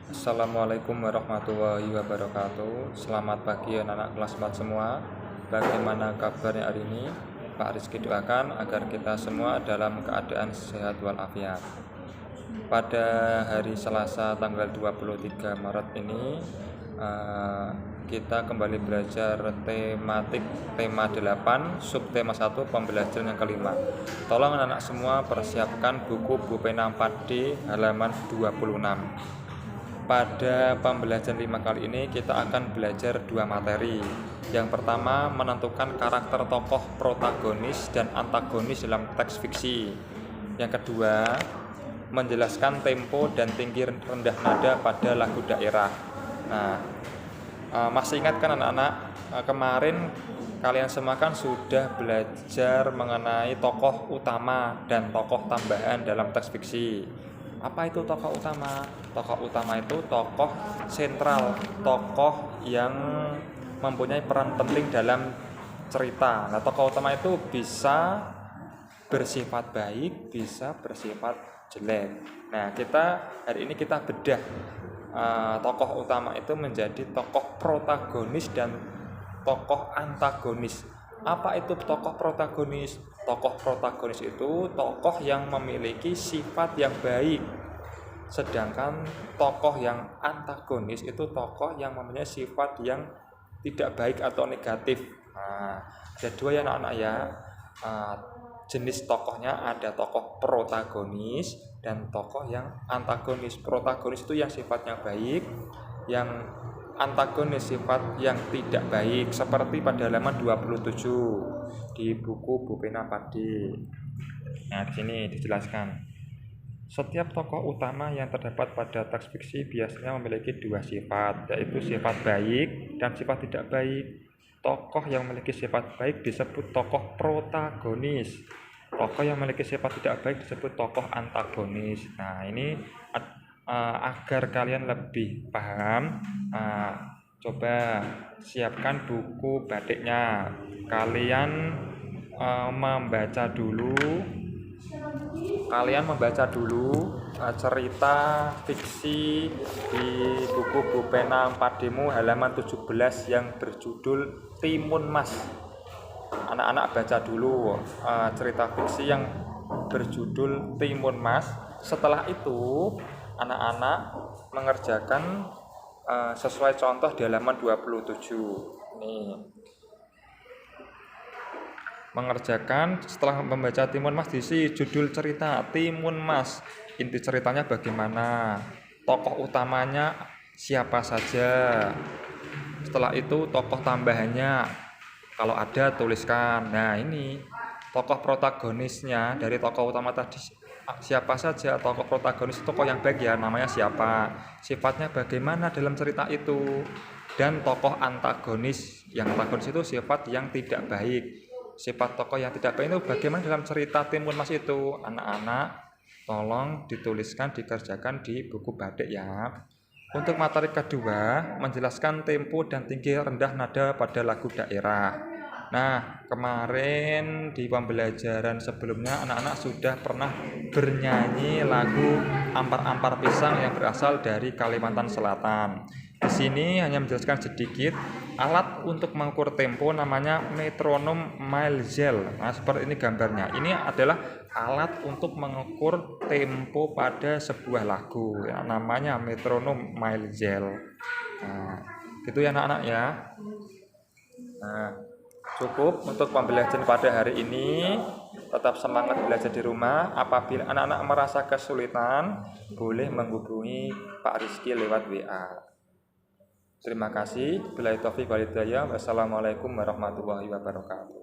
Assalamualaikum warahmatullahi wabarakatuh. Selamat pagi anak-anak kelas 4 semua. Bagaimana kabarnya hari ini? Pak Rizky doakan agar kita semua dalam keadaan sehat walafiat. Pada hari Selasa tanggal 23 Maret ini kita kembali belajar tema 8, subtema 1, pembelajaran yang kelima. Tolong anak-anak semua persiapkan buku pena 4D halaman 26. Pada pembelajaran 5 kali ini kita akan belajar dua materi. Yang pertama, menentukan karakter tokoh protagonis dan antagonis dalam teks fiksi. Yang kedua, menjelaskan tempo dan tinggi rendah nada pada lagu daerah. Nah, masih ingat kan anak-anak, kemarin kalian semua kan sudah belajar mengenai tokoh utama dan tokoh tambahan dalam teks fiksi. Apa itu tokoh utama? Tokoh utama itu tokoh sentral, tokoh yang mempunyai peran penting dalam cerita. Nah, tokoh utama itu bisa bersifat baik, bisa bersifat jelek. Nah, hari ini kita bedah tokoh utama itu menjadi tokoh protagonis dan tokoh antagonis. Apa itu tokoh protagonis? Tokoh protagonis itu tokoh yang memiliki sifat yang baik. Sedangkan tokoh yang antagonis itu tokoh yang mempunyai sifat yang tidak baik atau negatif. Nah, ada dua ya anak-anak ya. Jenis tokohnya ada tokoh protagonis dan tokoh yang antagonis. Protagonis itu yang sifatnya baik, yang antagonis sifat yang tidak baik, seperti pada halaman 27 di buku pena 4D. Nah, di sini dijelaskan. Setiap tokoh utama yang terdapat pada teks fiksi biasanya memiliki dua sifat, yaitu sifat baik dan sifat tidak baik. Tokoh yang memiliki sifat baik disebut tokoh protagonis. Tokoh yang memiliki sifat tidak baik disebut tokoh antagonis. Nah, ini agar kalian lebih paham, coba siapkan buku batiknya. Kalian membaca dulu cerita fiksi di buku pena 4D-mu halaman 17 yang berjudul Timun Mas. Anak-anak baca dulu cerita fiksi yang berjudul Timun Mas. Setelah itu anak-anak mengerjakan sesuai contoh di halaman 27. Nih. Mengerjakan setelah membaca Timun Mas, diisi judul cerita Timun Mas. Inti ceritanya bagaimana? Tokoh utamanya siapa saja? Setelah itu tokoh tambahannya, kalau ada tuliskan. Nah, ini tokoh protagonisnya dari tokoh utama tadi siapa saja. Tokoh protagonis tokoh yang baik ya, namanya siapa, sifatnya bagaimana dalam cerita itu. Dan tokoh antagonis, yang antagonis itu sifat yang tidak baik. Sifat tokoh yang tidak baik itu bagaimana dalam cerita Timun Mas itu. Anak-anak tolong dituliskan, dikerjakan di buku batik ya. Untuk materi kedua, menjelaskan tempo dan tinggi rendah nada pada lagu daerah. Nah, kemarin di pembelajaran sebelumnya anak-anak sudah pernah bernyanyi lagu Ampar-ampar Pisang yang berasal dari Kalimantan Selatan. Di sini hanya menjelaskan sedikit. Alat untuk mengukur tempo namanya metronom Maelzel. Nah, seperti ini gambarnya. Ini adalah alat untuk mengukur tempo pada sebuah lagu. Ya, namanya metronom Maelzel. Nah, itu ya anak-anak ya. Nah, cukup untuk pembelajaran pada hari ini. Tetap semangat belajar di rumah. Apabila anak-anak merasa kesulitan, boleh menghubungi Pak Rizky lewat WA. Terima kasih. Billahi taufiq wal hidayah. Wassalamualaikum warahmatullahi wabarakatuh.